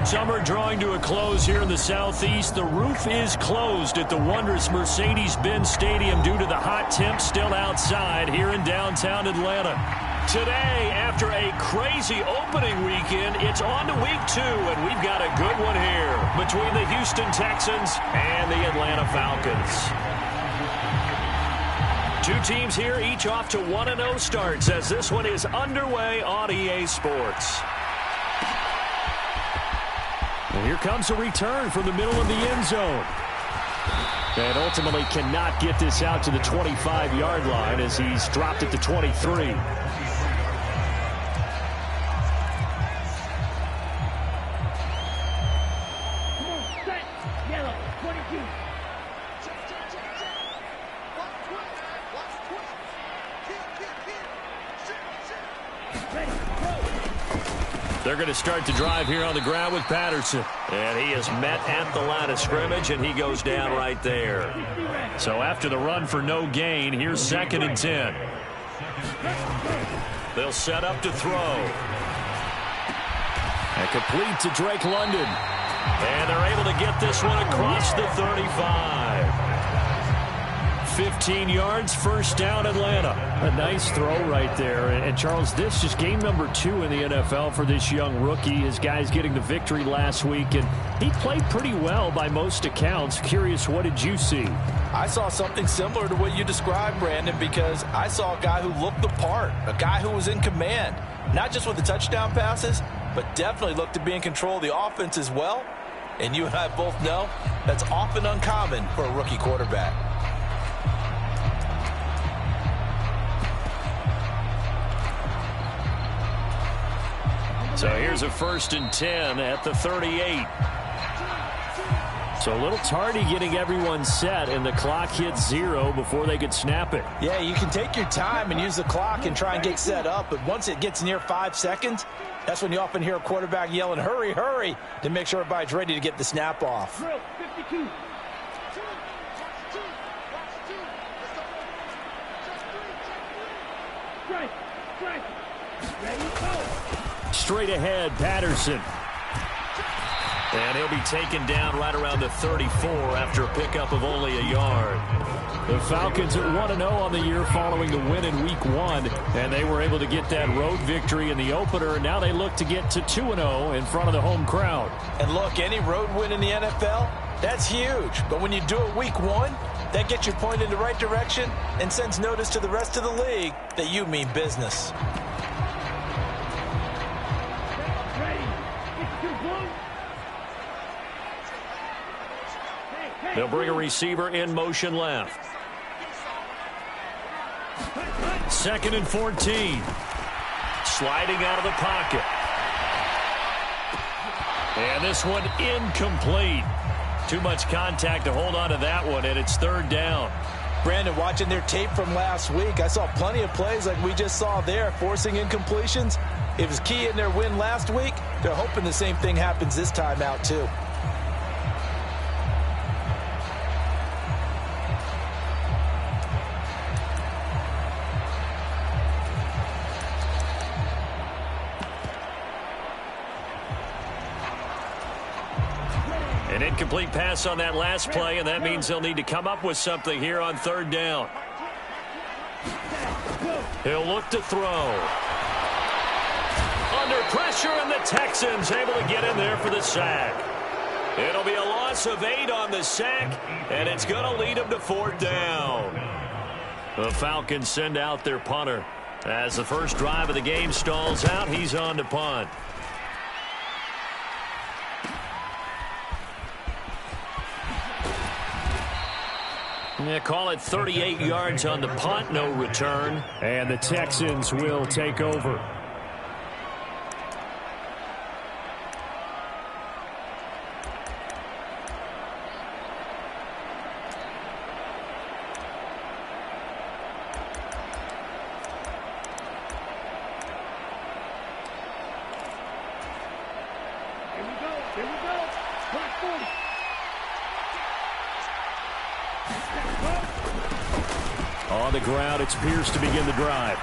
Summer drawing to a close here in the Southeast. The roof is closed at the wondrous Mercedes-Benz Stadium due to the hot temps still outside here in downtown Atlanta. Today, after a crazy opening weekend, it's on to week 2, and we've got a good one here between the Houston Texans and the Atlanta Falcons. Two teams here, each off to 1-0 starts as this one is underway on EA Sports. And here comes a return from the middle of the end zone. And ultimately cannot get this out to the 25-yard line as he's dropped at the 23. They're going to start the drive here on the ground with Patterson. And he is met at the line of scrimmage, and he goes down right there. So after the run for no gain, here's 2nd and 10. They'll set up to throw. And complete to Drake London. And they're able to get this one across the 35. 15 yards, first down, Atlanta. A nice throw right there. And Charles, this is game number 2 in the NFL for this young rookie. His guys getting the victory last week, and he played pretty well by most accounts. Curious, what did you see? I saw something similar to what you described, Brandon, because I saw a guy who looked the part, a guy who was in command, not just with the touchdown passes, but definitely looked to be in control of the offense as well. And you and I both know that's often uncommon for a rookie quarterback. So here's a 1st and 10 at the 38. So a little tardy getting everyone set, and the clock hits 0 before they could snap it. Yeah, you can take your time and use the clock and try and get set up, but once it gets near 5 seconds, that's when you often hear a quarterback yelling, hurry, hurry, to make sure everybody's ready to get the snap off. Straight ahead, Patterson. And he'll be taken down right around the 34 after a pickup of only a yard. The Falcons at 1-0 on the year following the win in Week 1, and they were able to get that road victory in the opener, and now they look to get to 2-0 in front of the home crowd. And look, any road win in the NFL, that's huge. But when you do it Week 1, that gets you pointed in the right direction and sends notice to the rest of the league that you mean business. They'll bring a receiver in motion left. 2nd and 14. Sliding out of the pocket. And this one incomplete. Too much contact to hold on to that one, and it's 3rd down. Brandon, watching their tape from last week, I saw plenty of plays like we just saw there, forcing incompletions. It was key in their win last week. They're hoping the same thing happens this time out, too. An incomplete pass on that last play, and that means they'll need to come up with something here on 3rd down. He'll look to throw. Under pressure, and the Texans able to get in there for the sack. It'll be a loss of 8 on the sack, and it's going to lead them to 4th down. The Falcons send out their punter. As the first drive of the game stalls out, he's on to punt. Yeah, call it 38 yards on the punt, no return. And the Texans will take over. Here we go. Clock 40. On the ground, it's Pierce to begin the drive.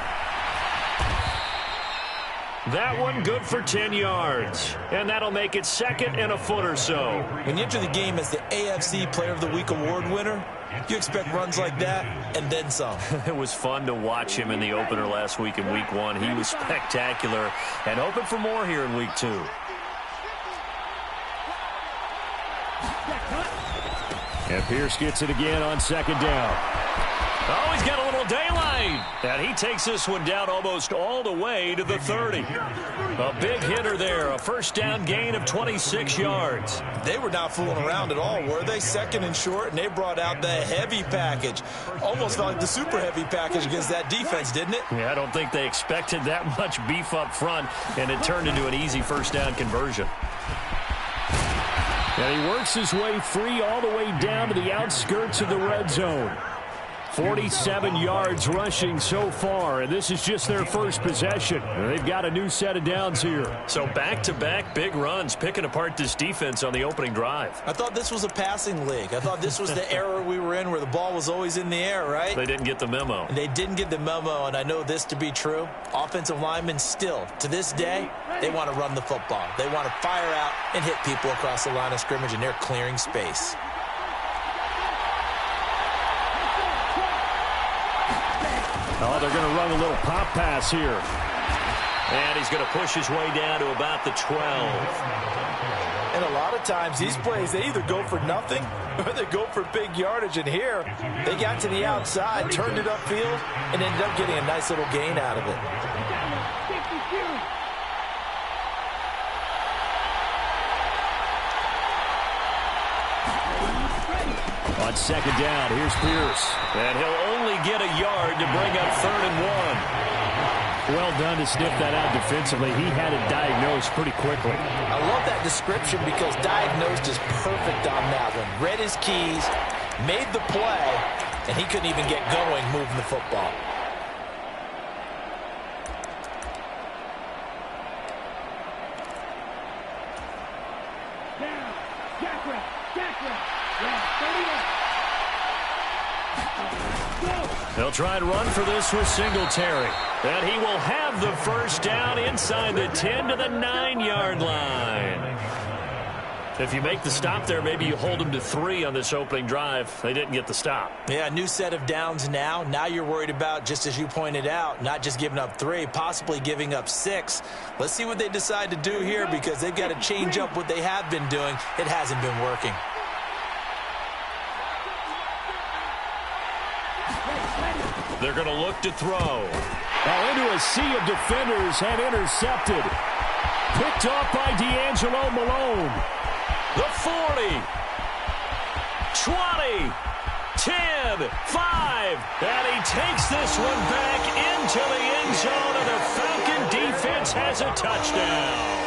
That one good for 10 yards. And that'll make it 2nd and a foot or so. When you enter the game as the AFC Player of the Week award winner, you expect runs like that and then some. It was fun to watch him in the opener last week in Week 1. He was spectacular and hoping for more here in Week 2. And Pierce gets it again on 2nd down. Oh, he's got a little daylight. And he takes this one down almost all the way to the 30. A big hitter there. A first down gain of 26 yards. They were not fooling around at all, were they? 2nd and short, and they brought out the heavy package. Almost felt like the super heavy package against that defense, didn't it? Yeah, I don't think they expected that much beef up front, and it turned into an easy first down conversion. And he works his way free all the way down to the outskirts of the red zone. 47 yards rushing so far, and this is just their first possession. They've got a new set of downs here. So back-to-back big runs, picking apart this defense on the opening drive. I thought this was a passing league. I thought this was the era we were in where the ball was always in the air, right? They didn't get the memo. They didn't get the memo, and I know this to be true. Offensive linemen still, to this day, they want to run the football. They want to fire out and hit people across the line of scrimmage, and they're clearing space. Oh, they're going to run a little pop pass here. And he's going to push his way down to about the 12. And a lot of times, these plays, they either go for nothing or they go for big yardage. And here, they got to the outside, turned it upfield, and ended up getting a nice little gain out of it. On 2nd down, here's Pierce. And he'll only get a yard to bring up 3rd and 1. Well done to sniff that out defensively. He had it diagnosed pretty quickly. I love that description because diagnosed is perfect on that one. Read his keys, made the play, and he couldn't even get going moving the football. They'll try and run for this with Singletary. And he will have the first down inside the 10 to the 9-yard line. If you make the stop there, maybe you hold them to 3 on this opening drive. They didn't get the stop. Yeah, new set of downs now. Now you're worried about, just as you pointed out, not just giving up 3, possibly giving up 6. Let's see what they decide to do here because they've got to change up what they have been doing. It hasn't been working. They're going to look to throw. Oh, into a sea of defenders and intercepted. Picked off by D'Angelo Malone. The 40. 20. 10. 5. And he takes this one back into the end zone, and the Falcon defense has a touchdown.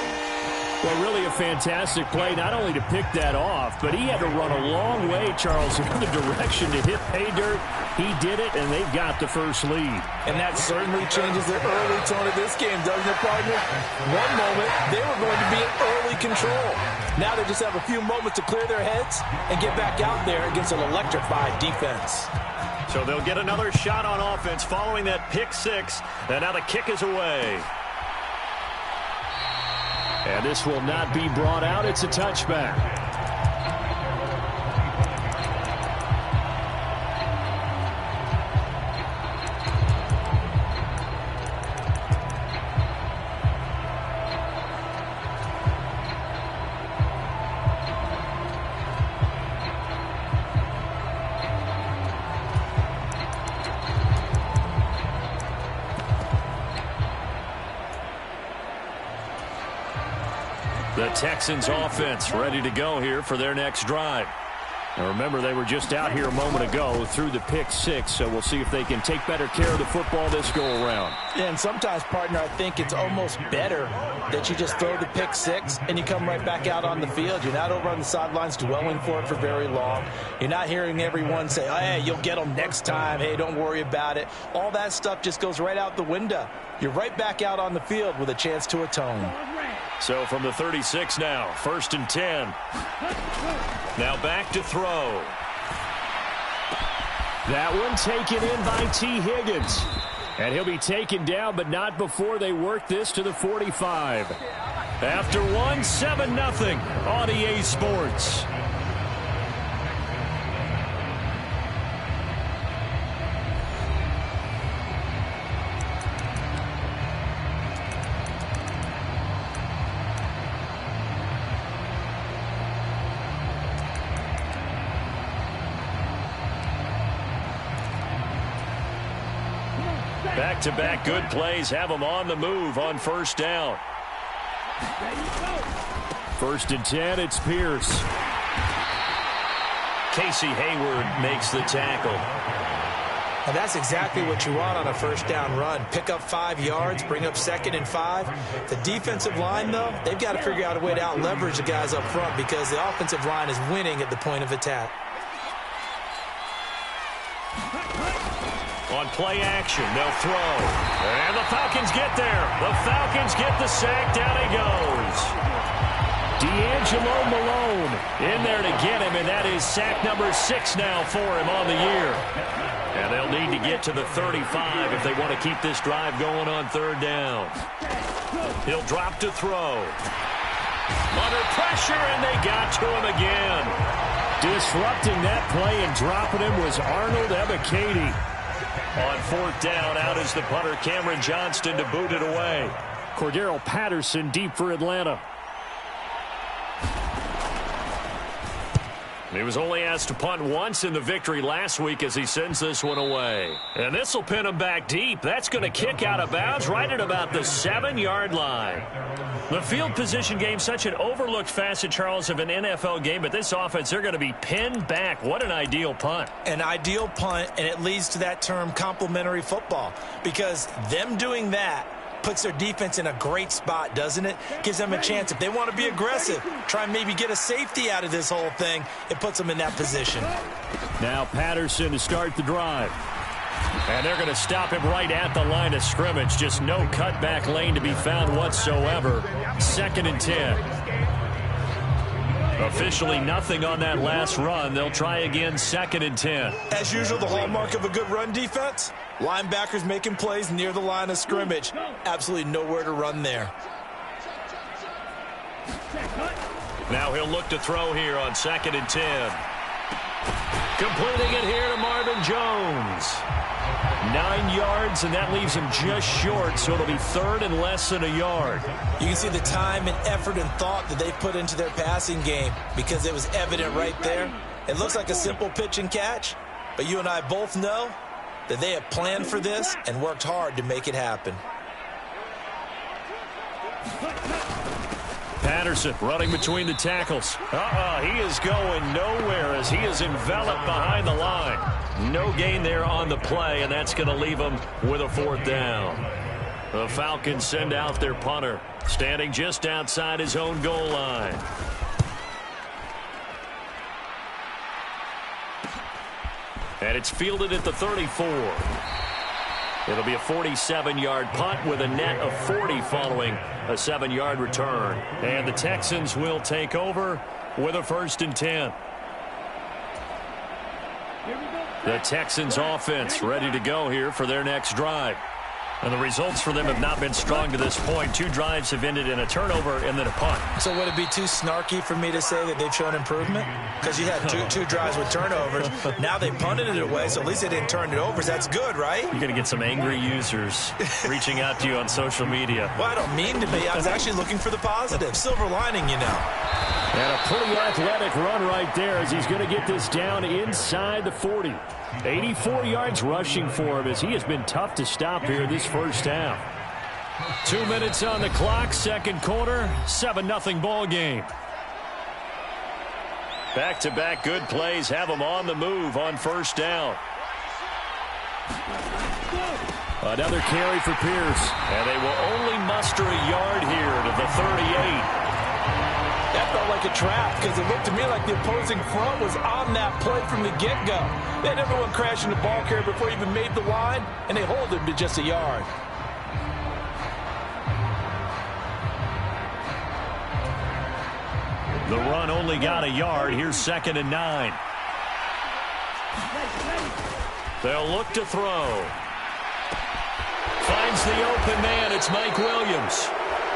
Well, really a fantastic play, not only to pick that off, but he had to run a long way, Charles, in the direction to hit pay dirt. He did it, and they've got the first lead. And that certainly changes the early tone of this game, doesn't it, partner? One moment, they were going to be in early control. Now they just have a few moments to clear their heads and get back out there against an electrified defense. So they'll get another shot on offense following that pick 6, and now the kick is away. And this will not be brought out. It's a touchback. The Texans offense ready to go here for their next drive. Now remember, they were just out here a moment ago through the pick 6, so we'll see if they can take better care of the football this go-around. Yeah, and sometimes, partner, I think it's almost better that you just throw the pick 6 and you come right back out on the field. You're not over on the sidelines dwelling for it for very long. You're not hearing everyone say, oh, hey, you'll get them next time. Hey, don't worry about it. All that stuff just goes right out the window. You're right back out on the field with a chance to atone. So from the 36 now, 1st and 10. Now back to throw. That one taken in by T. Higgins. And he'll be taken down, but not before they work this to the 45. After one, 7-0 on EA Sports. Back-to-back good plays have them on the move on first down. First and 10, it's Pierce. Casey Hayward makes the tackle. And that's exactly what you want on a first down run. Pick up 5 yards, bring up 2nd and 5. The defensive line, though, they've got to figure out a way to out-leverage the guys up front because the offensive line is winning at the point of attack. On play action, they'll throw. And the Falcons get there. The Falcons get the sack. Down he goes. D'Angelo Malone in there to get him, and that is sack number 6 now for him on the year. And they'll need to get to the 35 if they want to keep this drive going on third down. He'll drop to throw. Under pressure, and they got to him again. Disrupting that play and dropping him was Arnold Ebiketie. On fourth down, out is the punter, Cameron Johnston, to boot it away. Cordero Patterson deep for Atlanta. He was only asked to punt once in the victory last week as he sends this one away. And this will pin him back deep. That's going to kick out of bounds right at about the 7-yard line. The field position game, such an overlooked facet, Charles, of an NFL game, but this offense, they're going to be pinned back. What an ideal punt. An ideal punt, and it leads to that term complementary football, because them doing that puts their defense in a great spot, doesn't it? Gives them a chance. If they want to be aggressive, try and maybe get a safety out of this whole thing, it puts them in that position. Now Patterson to start the drive. And they're going to stop him right at the line of scrimmage. Just no cutback lane to be found whatsoever. 2nd and 10. Officially nothing on that last run. They'll try again, 2nd and 10. As usual, the hallmark of a good run defense, linebackers making plays near the line of scrimmage. Absolutely nowhere to run there. Now he'll look to throw here on 2nd and 10. Completing it here to Marvin Jones. 9 yards, and that leaves him just short, so it'll be 3rd and less than a yard. You can see the time and effort and thought that they've put into their passing game because it was evident right there. It looks like a simple pitch and catch, but you and I both know that they have planned for this and worked hard to make it happen. Patterson running between the tackles. He is going nowhere as he is enveloped behind the line. No gain there on the play, and that's going to leave him with a 4th down. The Falcons send out their punter, standing just outside his own goal line. And it's fielded at the 34. It'll be a 47-yard punt with a net of 40 following a 7-yard return. And the Texans will take over with a 1st and 10. The Texans offense ready to go here for their next drive. And the results for them have not been strong to this point. 2 drives have ended in a turnover and then a punt. So would it be too snarky for me to say that they've shown improvement? Because you had two drives with turnovers. Now they punted it away, so at least they didn't turn it over. So that's good, right? You're going to get some angry users reaching out to you on social media. Well, I don't mean to be. I was actually looking for the positive. Silver lining, you know. And a pretty athletic run right there as he's going to get this down inside the 40. 84 yards rushing for him as he has been tough to stop here this first half. 2 minutes on the clock, second quarter, 7-0 ball game. Back-to-back good plays have them on the move on first down. Another carry for Pierce. And they will only muster a yard here to the 38. That felt like a trap because it looked to me like the opposing front was on that play from the get-go. They had everyone crashing the ball carrier before he even made the line, and they hold him to just a yard. The run only got a yard. Here's 2nd and 9. They'll look to throw. finds the open man. It's Mike Williams.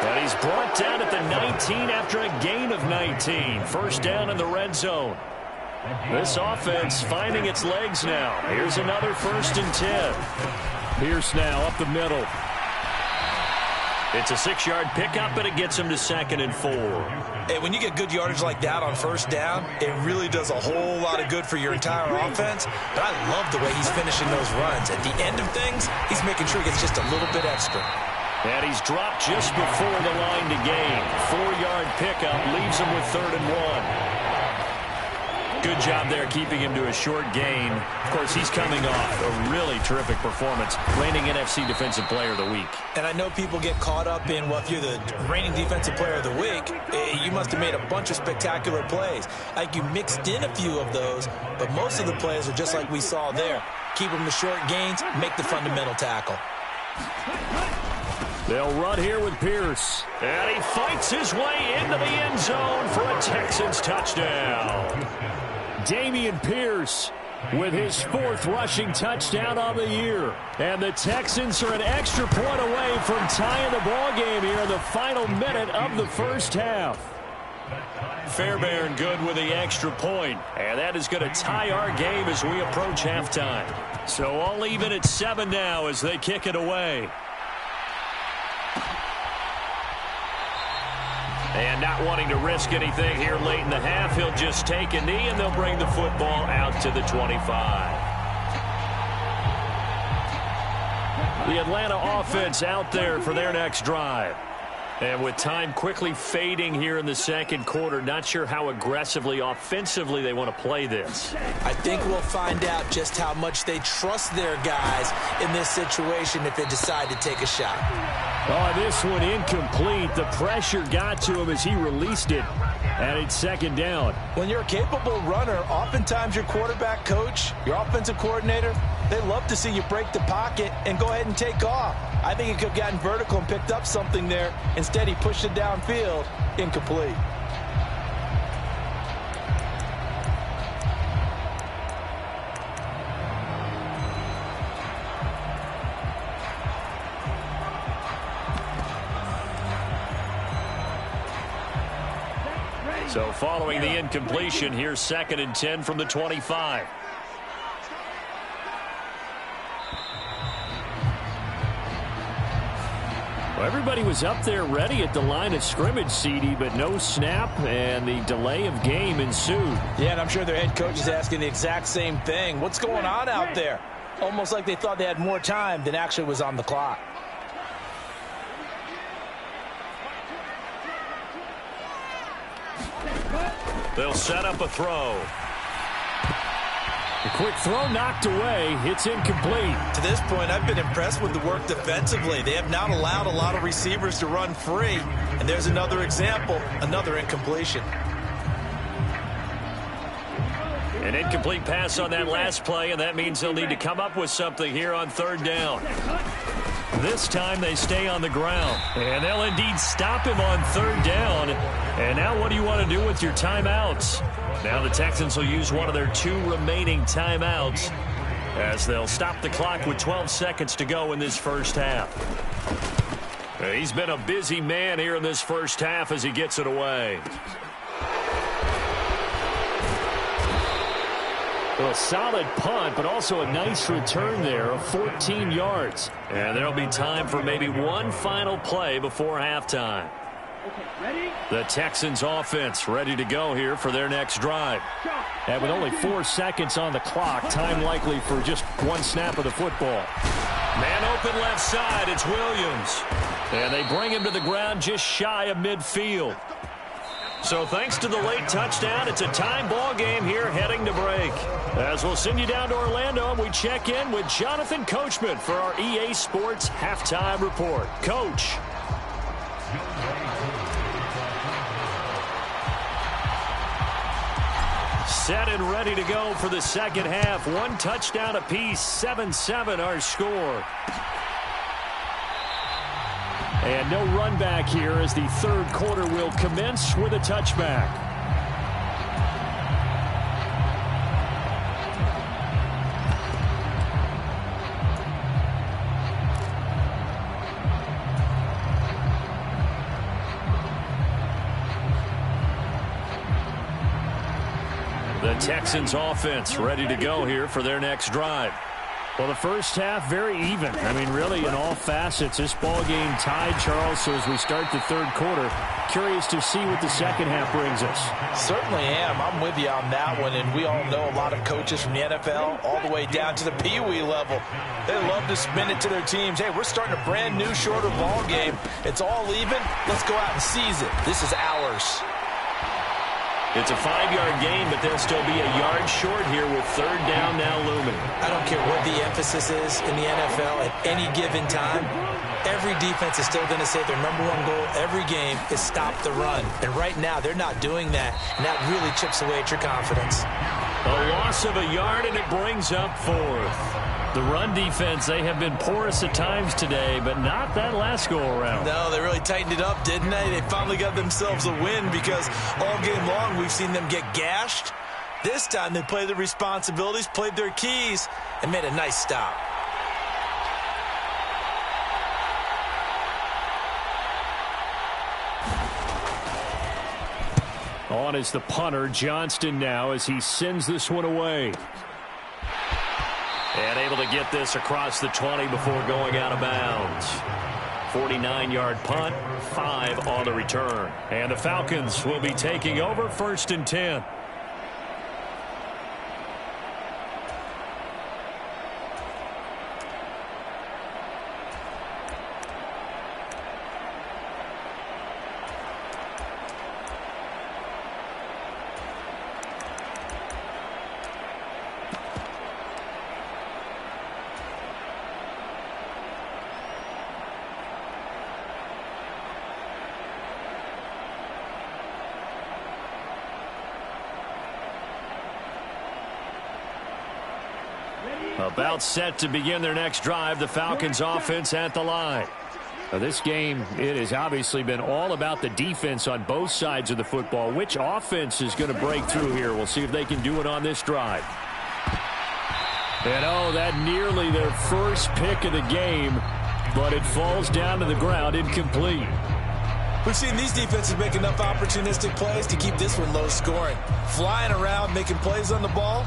And he's brought down at the 19 after a gain of 19. First down in the red zone. This offense finding its legs now. Here's another 1st and 10. Pierce now up the middle. It's a 6-yard pickup, but it gets him to 2nd and 4. Hey, when you get good yardage like that on 1st down, it really does a whole lot of good for your entire offense. But I love the way he's finishing those runs. At the end of things, he's making sure he gets just a little bit extra. And he's dropped just before the line to gain. 4-yard pickup leaves him with 3rd and 1. Good job there keeping him to a short gain. Of course, he's coming off a really terrific performance, reigning NFC Defensive Player of the Week. And I know people get caught up in, well, if you're the reigning Defensive Player of the Week, you must have made a bunch of spectacular plays. I think you mixed in a few of those, but most of the plays are just like we saw there. Keep them to short gains, make the fundamental tackle. They'll run here with Pierce. And he fights his way into the end zone for a Texans touchdown. Dameon Pierce with his 4th rushing touchdown on the year. And the Texans are an extra point away from tying the ball game here in the final minute of the first half. Fairbairn good with the extra point. And that is going to tie our game as we approach halftime. So all even at 7 now as they kick it away. And not wanting to risk anything here late in the half, he'll just take a knee, and they'll bring the football out to the 25. The Atlanta offense out there for their next drive. And with time quickly fading here in the 2nd quarter, not sure how aggressively, offensively they want to play this. I think we'll find out just how much they trust their guys in this situation if they decide to take a shot. Oh, this one incomplete. The pressure got to him as he released it. And it's 2nd down. When you're a capable runner, oftentimes your quarterback coach, your offensive coordinator, they love to see you break the pocket and go ahead and take off. I think he could have gotten vertical and picked up something there. Instead, he pushed it downfield. Incomplete. So following the incompletion, here's 2nd and 10 from the 25. Well, everybody was up there ready at the line of scrimmage, CD, but no snap, and the delay of game ensued. Yeah, and I'm sure their head coach is asking the exact same thing. What's going on out there? Almost like they thought they had more time than actually was on the clock. They'll set up a throw. The quick throw knocked away. It's incomplete. To this point, I've been impressed with the work defensively. They have not allowed a lot of receivers to run free. And there's another example, another incompletion. An incomplete pass on that last play, and that means they'll need to come up with something here on 3rd down. This time they stay on the ground, and they'll indeed stop him on 3rd down. And now what do you want to do with your timeouts? Now the Texans will use one of their 2 remaining timeouts as they'll stop the clock with 12 seconds to go in this first half. He's been a busy man here in this first half as he gets it away. Well, a solid punt, but also a nice return there of 14 yards. And there'll be time for maybe one final play before halftime. Okay, ready? The Texans offense ready to go here for their next drive. And with only 4 seconds on the clock, time likely for just one snap of the football. Man open left side, it's Williams. And they bring him to the ground just shy of midfield. So thanks to the late touchdown, it's a time ball game here heading to break. As we'll send you down to Orlando, and we check in with Jonathan Coachman for our EA Sports Halftime Report. Coach. Set and ready to go for the second half. 1 touchdown apiece, 7-7 our score. And no run back here as the 3rd quarter will commence with a touchback. Texans offense ready to go here for their next drive. Well, the first half, very even. I mean, really, in all facets, this ball game tied, Charles. So as we start the third quarter, curious to see what the second half brings us. Certainly am. I'm with you on that one. And we all know a lot of coaches from the NFL all the way down to the Pee-wee level. They love to spin it to their teams. Hey, we're starting a brand new, shorter ball game. It's all even. Let's go out and seize it. This is ours. It's a 5-yard gain, but they'll still be a yard short here with third down now looming. I don't care what the emphasis is in the NFL at any given time. Every defense is still going to say their number one goal every game is stop the run. And right now, they're not doing that, and that really chips away at your confidence. A loss of a yard, and it brings up fourth. The run defense, they have been porous at times today, but not that last go-around. No, they really tightened it up, didn't they? They finally got themselves a win because all game long we've seen them get gashed. This time they played their responsibilities, played their keys, and made a nice stop. On is the punter, Johnston now, as he sends this one away. And able to get this across the 20 before going out of bounds. 49-yard punt, 5 on the return. And the Falcons will be taking over 1st and 10. About set to begin their next drive. The Falcons offense at the line. Now, this game, it has obviously been all about the defense on both sides of the football. Which offense is going to break through here? We'll see if they can do it on this drive. And oh, that nearly their first pick of the game, but it falls down to the ground incomplete. We've seen these defenses make enough opportunistic plays to keep this one low scoring. Flying around, making plays on the ball,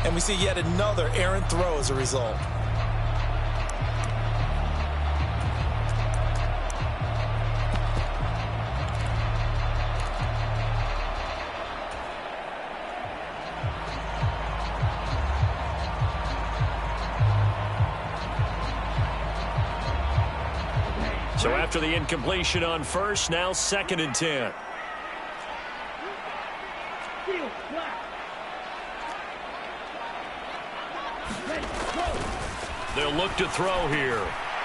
and we see yet another errant throw as a result. So after the incompletion on first, now 2nd and 10. They'll look to throw here.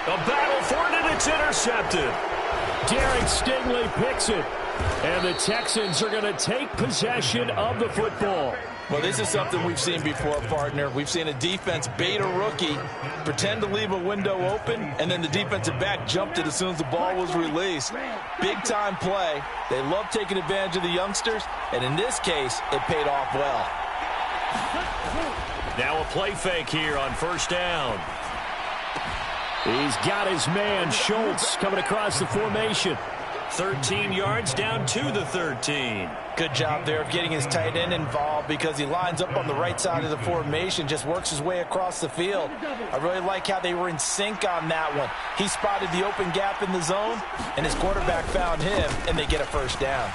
A battle for it, and it's intercepted. Derek Stingley picks it. And the Texans are going to take possession of the football. Well, this is something we've seen before, partner. We've seen a defense bait a rookie, pretend to leave a window open, and then the defensive back jumped it as soon as the ball was released. Big-time play. They love taking advantage of the youngsters, and in this case, it paid off well. Now a play fake here on first down. He's got his man, Schultz, coming across the formation. 13 yards down to the 13. Good job there of getting his tight end involved because he lines up on the right side of the formation, just works his way across the field. I really like how they were in sync on that one. He spotted the open gap in the zone, and his quarterback found him, and they get a first down.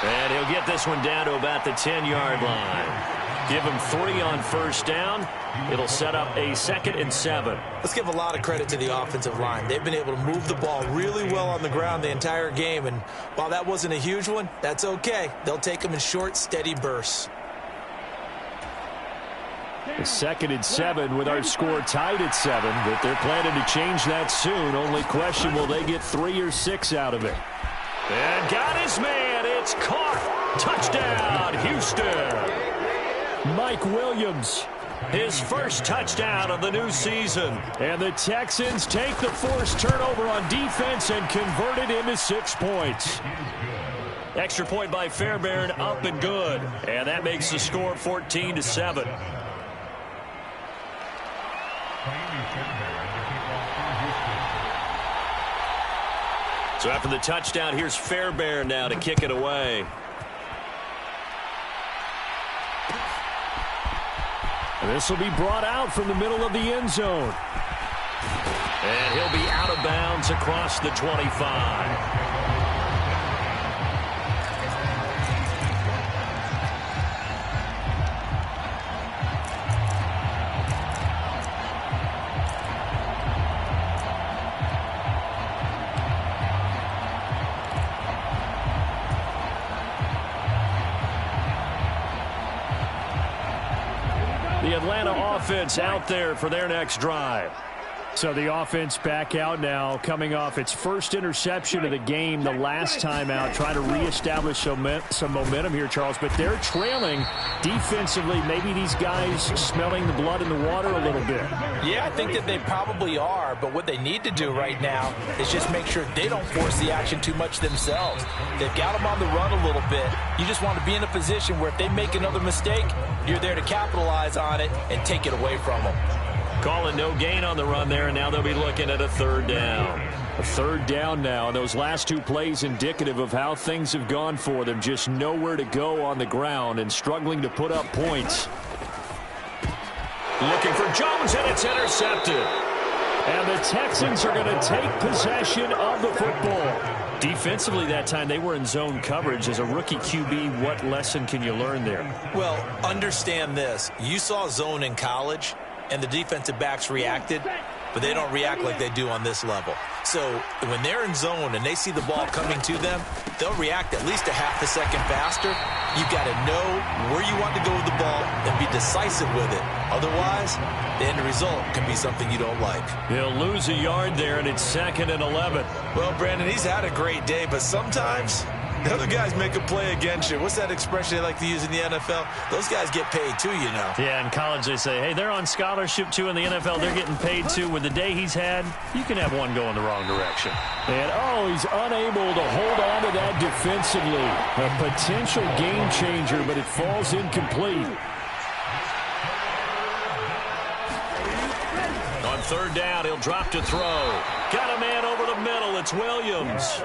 And he'll get this one down to about the 10-yard line. Give him 3 on first down. It'll set up a 2nd and 7. Let's give a lot of credit to the offensive line. They've been able to move the ball really well on the ground the entire game, and while that wasn't a huge one, that's okay. They'll take them in short, steady bursts. The 2nd and 7 with our score tied at 7, but they're planning to change that soon. Only question, will they get 3 or 6 out of it? And got his man. It's caught. Touchdown, Houston. Mike Williams, his first touchdown of the new season. And the Texans take the forced turnover on defense and convert it into 6 points. Extra point by Fairbairn, up and good. And that makes the score 14-7. So after the touchdown, here's Fairbairn now to kick it away. This will be brought out from the middle of the end zone. And he'll be out of bounds across the 25. The Atlanta offense out there for their next drive. So the offense back out now, coming off its first interception of the game the last time out, trying to reestablish some momentum here, Charles. But they're trailing defensively. Maybe these guys smelling the blood in the water a little bit. Yeah, I think that they probably are. But what they need to do right now is just make sure they don't force the action too much themselves. They've got them on the run a little bit. You just want to be in a position where if they make another mistake, you're there to capitalize on it and take it away from them. Calling no gain on the run there, and now they'll be looking at a third down. A third down now. Those last two plays indicative of how things have gone for them. Just nowhere to go on the ground and struggling to put up points. Looking for Jones, and it's intercepted. And the Texans are going to take possession of the football. Defensively that time, they were in zone coverage. As a rookie QB, what lesson can you learn there? Well, understand this. You saw zone in college, and the defensive backs reacted, but they don't react like they do on this level. So when they're in zone and they see the ball coming to them, they'll react at least a half a second faster. You've got to know where you want to go with the ball and be decisive with it. Otherwise, the end result can be something you don't like. He'll lose a yard there, and it's 2nd and 11. Well, Brandon, he's had a great day, but sometimes the other guys make a play against you. What's that expression they like to use in the NFL? Those guys get paid too, you know. Yeah, in college they say, hey, they're on scholarship too. In the NFL, they're getting paid too. With the day he's had, you can have one going the wrong direction. And, he's unable to hold on to that defensively. A potential game changer, but it falls incomplete. On third down, he'll drop to throw. Got a man over the middle. It's Williams.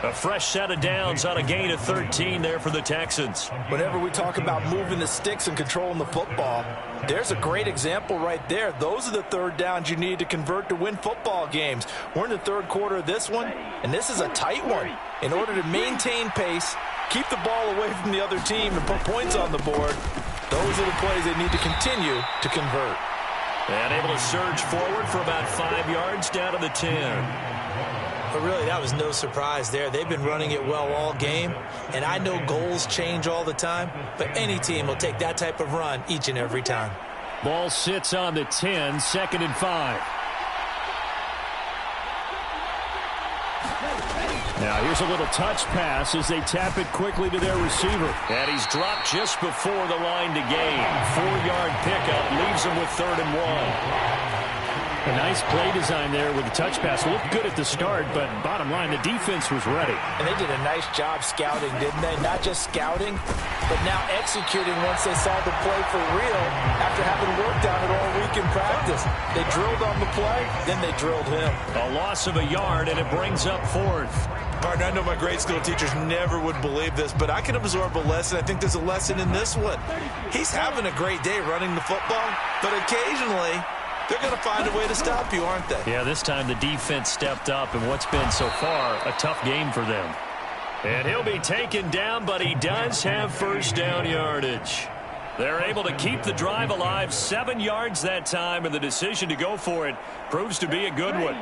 A fresh set of downs on a gain of 13 there for the Texans. Whenever we talk about moving the sticks and controlling the football, there's a great example right there. Those are the third downs you need to convert to win football games. We're in the third quarter of this one, and this is a tight one. In order to maintain pace, keep the ball away from the other team, and put points on the board, those are the plays they need to continue to convert. And able to surge forward for about 5 yards down to the 10. But really, that was no surprise there. They've been running it well all game, and I know goals change all the time, but any team will take that type of run each and every time. Ball sits on the 10, 2nd and 5. Now here's a little touch pass as they tap it quickly to their receiver. And he's dropped just before the line to gain. 4-yard pickup leaves him with 3rd and 1. A nice play design there with the touch pass. Looked good at the start, but bottom line, the defense was ready. And they did a nice job scouting, didn't they? Not just scouting, but now executing once they saw the play for real after having worked on it all week in practice. They drilled on the play, then they drilled him. A loss of a yard, and it brings up 4th. Martin, I know my grade school teachers never would believe this, but I can absorb a lesson. I think there's a lesson in this one. He's having a great day running the football, but occasionally they're going to find a way to stop you, aren't they? Yeah, this time the defense stepped up, and what's been so far a tough game for them. And he'll be taken down, but he does have first down yardage. They're able to keep the drive alive, 7 yards that time, and the decision to go for it proves to be a good one.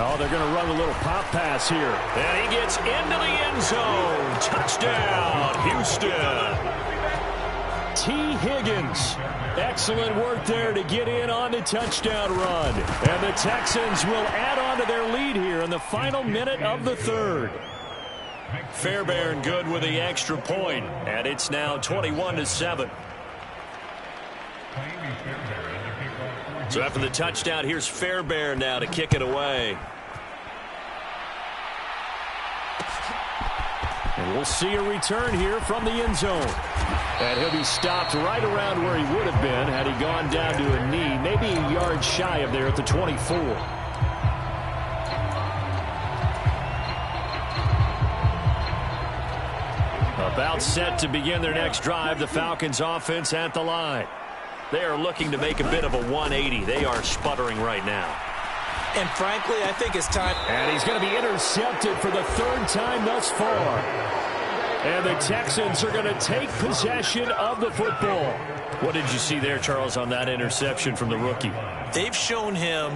Oh, they're going to run a little pop pass here. And he gets into the end zone. Touchdown, Houston. T. Higgins. Excellent work there to get in on the touchdown run. And the Texans will add on to their lead here in the final minute of the third. Fairbairn good with the extra point, and it's now 21-7. So after the touchdown, here's Fairbairn now to kick it away. And we'll see a return here from the end zone. And he'll be stopped right around where he would have been had he gone down to a knee, maybe a yard shy of there at the 24. About set to begin their next drive, the Falcons offense at the line. They are looking to make a bit of a 180. They are sputtering right now. And frankly, I think it's time. And he's going to be intercepted for the third time thus far. And the Texans are going to take possession of the football. What did you see there, Charles, on that interception from the rookie? They've shown him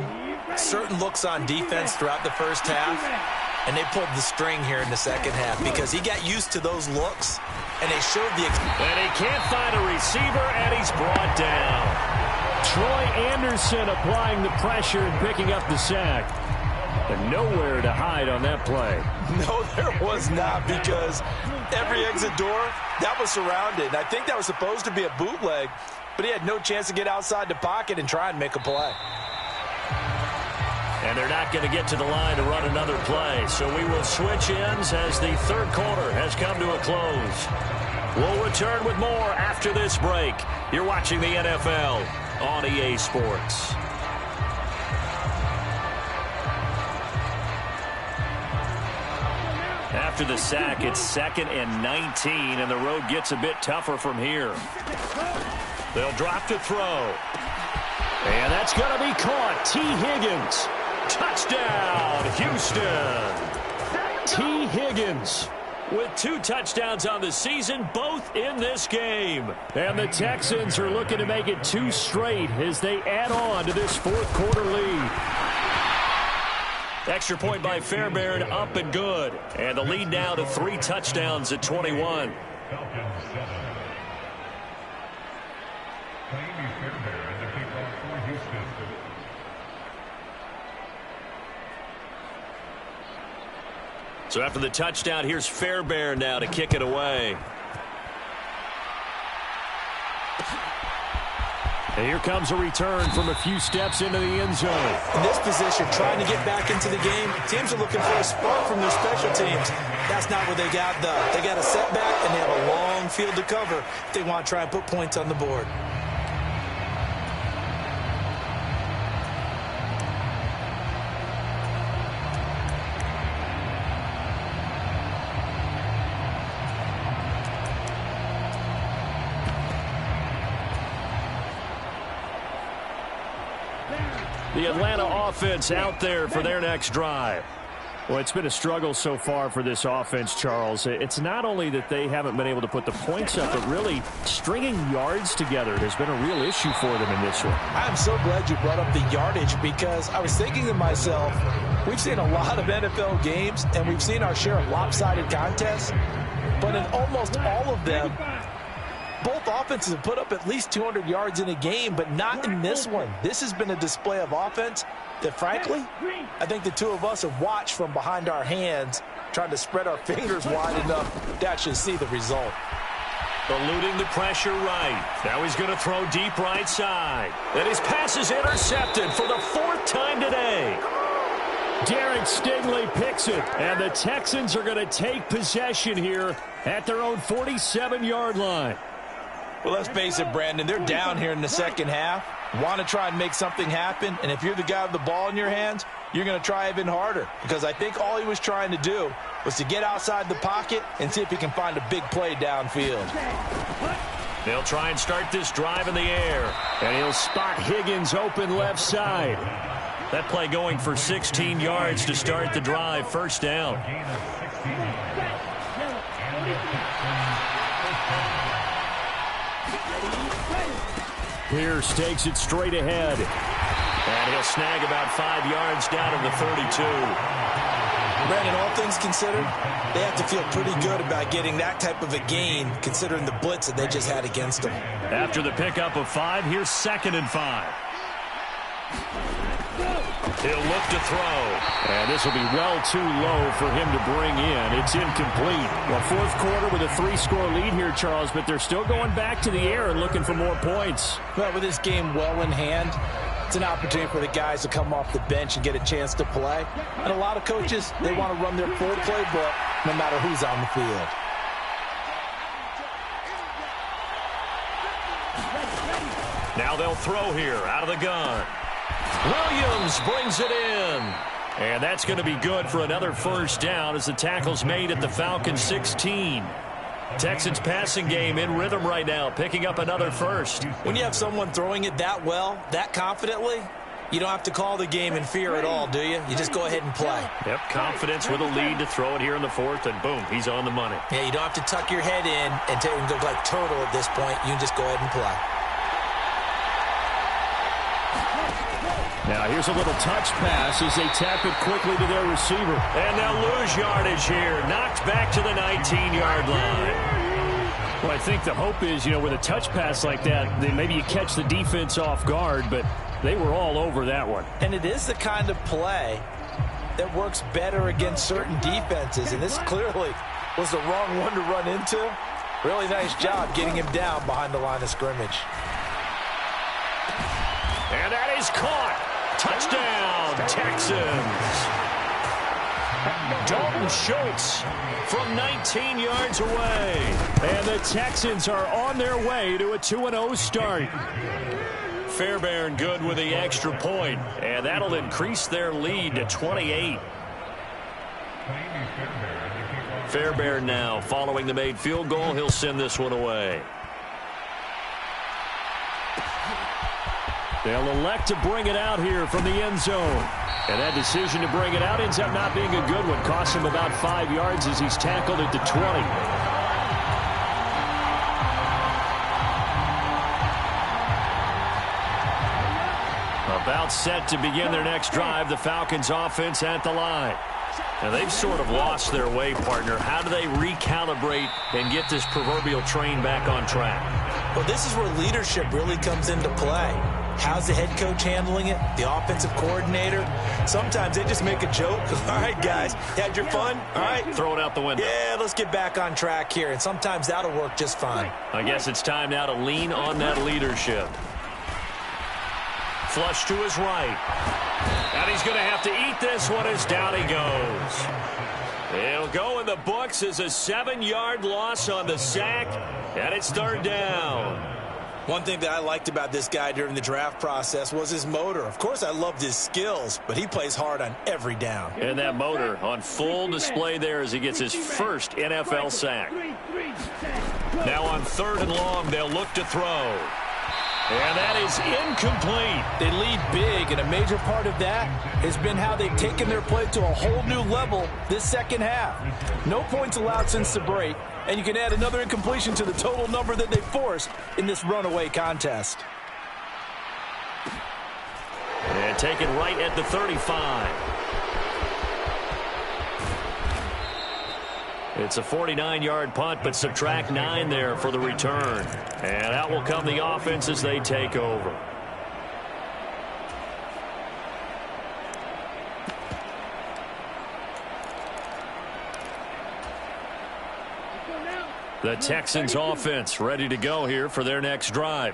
certain looks on defense throughout the first half, and they pulled the string here in the second half because he got used to those looks, and they showed the... And he can't find a receiver, and he's brought down. Troy Anderson applying the pressure and picking up the sack. And nowhere to hide on that play. No, there was not, because every exit door, that was surrounded. I think that was supposed to be a bootleg, but he had no chance to get outside the pocket and try and make a play. And they're not going to get to the line to run another play. So we will switch ends as the third quarter has come to a close. We'll return with more after this break. You're watching the NFL on EA Sports. After the sack, it's 2nd and 19, and the road gets a bit tougher from here. They'll drop to throw. And that's going to be caught. T. Higgins. Touchdown, Houston. T. Higgins with 2 touchdowns on the season, both in this game. And the Texans are looking to make it 2 straight as they add on to this fourth quarter lead. Extra point by Fairbairn, up and good. And the lead now to 3 touchdowns at 21. So after the touchdown, here's Fairbairn now to kick it away. And here comes a return from a few steps into the end zone. In this position, trying to get back into the game, teams are looking for a spark from their special teams. That's not what they got, though. They got a setback, and they have a long field to cover if they want to try and put points on the board. The Atlanta offense out there for their next drive. Well, it's been a struggle so far for this offense, Charles. It's not only that they haven't been able to put the points up, but really stringing yards together has been a real issue for them in this one. I'm so glad you brought up the yardage, because I was thinking to myself, we've seen a lot of NFL games, and we've seen our share of lopsided contests, but in almost all of them, both offenses have put up at least 200 yards in a game, but not in this one. This has been a display of offense that, frankly, I think the two of us have watched from behind our hands, trying to spread our fingers wide enough to actually see the result. Eluding the pressure right. Now he's going to throw deep right side. And his pass is intercepted for the 4th time today. Derek Stingley picks it, and the Texans are going to take possession here at their own 47-yard line. Well, let's face it, Brandon, they're down here in the second half. Want to try and make something happen, and if you're the guy with the ball in your hands, you're going to try even harder, because I think all he was trying to do was to get outside the pocket and see if he can find a big play downfield. They'll try and start this drive in the air. And he'll spot Higgins open left side. That play going for 16 yards to start the drive. First down. Pierce takes it straight ahead. And he'll snag about 5 yards down to the 32. Brandon, all things considered, they have to feel pretty good about getting that type of a gain, considering the blitz that they just had against them. After the pickup of 5, here's 2nd and 5. He'll look to throw. And this will be well too low for him to bring in. It's incomplete. Well, fourth quarter with a 3-score lead here, Charles, but they're still going back to the air and looking for more points. Well, with this game well in hand, it's an opportunity for the guys to come off the bench and get a chance to play. And a lot of coaches, they want to run their full playbook no matter who's on the field. Now they'll throw here out of the gun. Williams brings it in. And that's going to be good for another first down as the tackle's made at the Falcons 16. Texans passing game in rhythm right now, picking up another first. When you have someone throwing it that well, that confidently, you don't have to call the game in fear at all, do you? You just go ahead and play. Yep, confidence with a lead to throw it here in the fourth, and boom, he's on the money. Yeah, you don't have to tuck your head in and look like turtle at this point. You can just go ahead and play. Now here's a little touch pass as they tap it quickly to their receiver. And they'll lose yardage here. Knocked back to the 19-yard line. Well, I think the hope is, with a touch pass like that, then maybe you catch the defense off guard, but they were all over that one. And it is the kind of play that works better against certain defenses, and this clearly was the wrong one to run into. Really nice job getting him down behind the line of scrimmage. And that is caught. Touchdown, Texans. Dalton Schultz from 19 yards away. And the Texans are on their way to a 2-0 start. Fairbairn good with the extra point, and that'll increase their lead to 28. Fairbairn now following the made field goal. He'll send this one away. They'll elect to bring it out here from the end zone. And that decision to bring it out ends up not being a good one. Costs him about 5 yards as he's tackled at the 20. About set to begin their next drive, the Falcons offense at the line. Now they've sort of lost their way, partner. How do they recalibrate and get this proverbial train back on track? Well, this is where leadership really comes into play. How's the head coach handling it? The offensive coordinator? Sometimes they just make a joke. All right, guys, you had your fun? All right. Throw it out the window. Yeah, let's get back on track here. And sometimes that'll work just fine. I guess it's time now to lean on that leadership. Flush to his right. And he's going to have to eat this one as down he goes. He'll go in the books as a 7-yard loss on the sack. And it's third down. One thing that I liked about this guy during the draft process was his motor. Of course, I loved his skills, but he plays hard on every down. And that motor on full display there as he gets his first NFL sack. Now on 3rd and long, they'll look to throw. And that is incomplete. They lead big, and a major part of that has been how they've taken their play to a whole new level this second half. No points allowed since the break, and you can add another incompletion to the total number that they forced in this runaway contest. And taken right at the 35. It's a 49-yard punt, but subtract 9 there for the return. And out will come the offense as they take over. The Texans offense ready to go here for their next drive.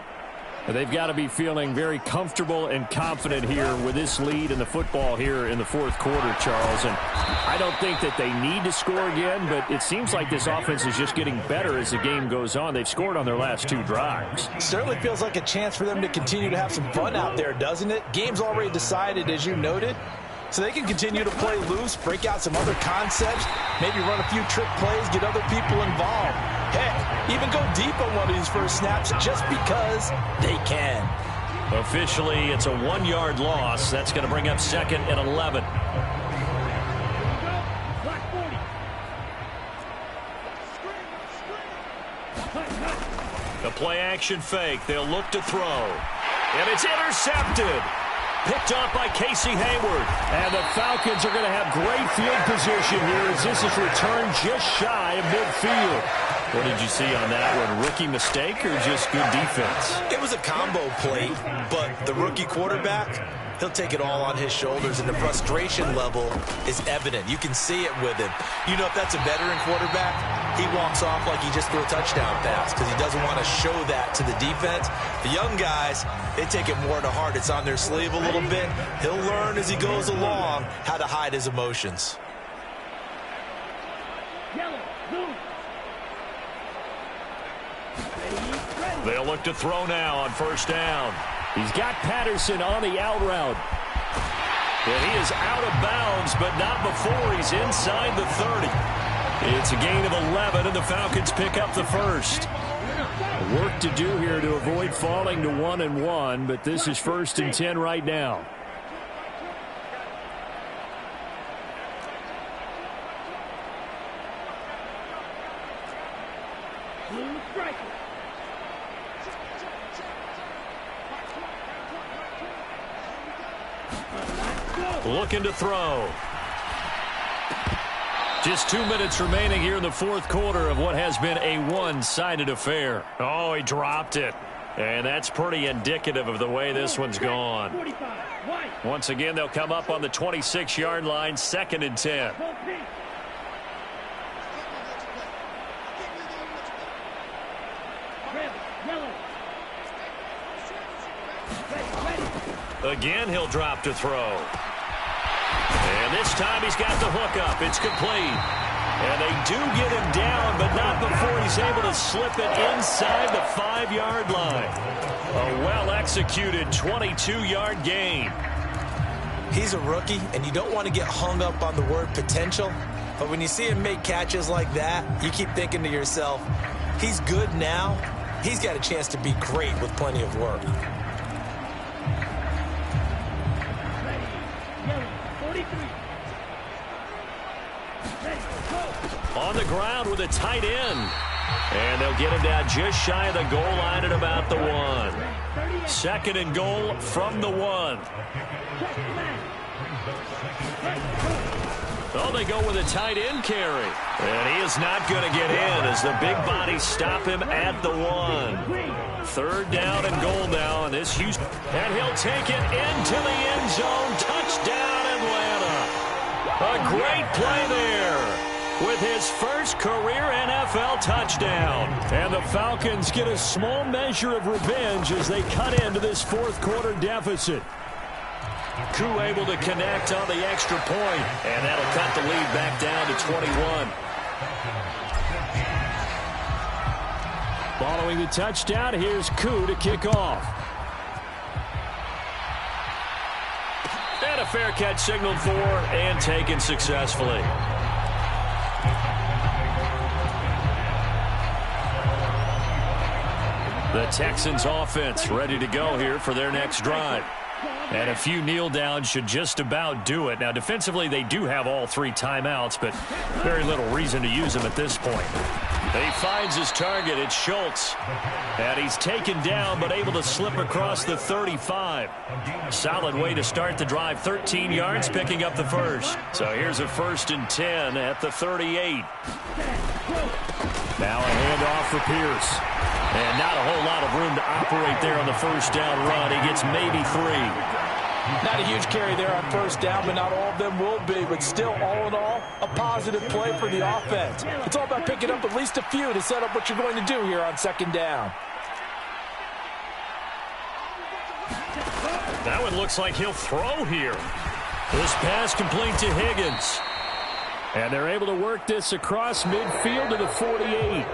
They've got to be feeling very comfortable and confident here with this lead in the football here in the fourth quarter, Charles. And I don't think that they need to score again, but it seems like this offense is just getting better as the game goes on. They've scored on their last 2 drives. It certainly feels like a chance for them to continue to have some fun out there, doesn't it? Game's already decided, as you noted. So they can continue to play loose, break out some other concepts, maybe run a few trick plays, get other people involved. Heck, even go deep on one of these first snaps just because they can. Officially, it's a 1-yard loss. That's going to bring up 2nd and 11. The play-action fake. They'll look to throw. And it's intercepted. Picked off by Casey Hayward. And the Falcons are going to have great field position here as this is returned just shy of midfield. What did you see on that one? Rookie mistake or just good defense? It was a combo play, but the rookie quarterback, he'll take it all on his shoulders, and the frustration level is evident. You can see it with him. You know, if that's a veteran quarterback, he walks off like he just threw a touchdown pass because he doesn't want to show that to the defense. The young guys, they take it more to heart. It's on their sleeve a little bit. He'll learn as he goes along how to hide his emotions. They'll look to throw now on 1st down. He's got Patterson on the out route. And he is out of bounds, but not before he's inside the 30. It's a gain of 11, and the Falcons pick up the first. Work to do here to avoid falling to 1-1, but this is 1st and 10 right now. Looking to throw. Just 2 minutes remaining here in the fourth quarter of what has been a one-sided affair. Oh, he dropped it. And that's pretty indicative of the way this one's gone. Once again, they'll come up on the 26-yard line, 2nd and 10. Again, he'll drop to throw. And this time he's got the hook up. It's complete. And they do get him down, but not before he's able to slip it inside the 5-yard line. A well-executed 22-yard gain. He's a rookie, and you don't want to get hung up on the word potential. But when you see him make catches like that, you keep thinking to yourself, he's good now. He's got a chance to be great with plenty of work. On the ground with a tight end. And they'll get him down just shy of the goal line at about the 1. 2nd and goal from the 1. Oh, they go with a tight end carry. And he is not going to get in as the big bodies stop him at the 1. 3rd down and goal now. And this Houston. And he'll take it into the end zone. Touchdown, Atlanta. A great play there with his first career NFL touchdown. And the Falcons get a small measure of revenge as they cut into this fourth quarter deficit. Koo able to connect on the extra point, and that'll cut the lead back down to 21. Following the touchdown, here's Koo to kick off. And a fair catch signaled for and taken successfully. The Texans offense ready to go here for their next drive. And a few kneel downs should just about do it. Now, defensively, they do have all 3 timeouts, but very little reason to use them at this point. He finds his target. It's Schultz. And he's taken down, but able to slip across the 35. Solid way to start the drive. 13 yards, picking up the first. So here's a 1st and 10 at the 38. Now a handoff for Pierce. And not a whole lot of room to operate there on the first down run. He gets maybe 3. Not a huge carry there on first down, but not all of them will be. But still, all in all, a positive play for the offense. It's all about picking up at least a few to set up what you're going to do here on 2nd down. That one looks like he'll throw here. This pass complete to Higgins. And they're able to work this across midfield to the 48.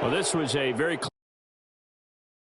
Well, this was a very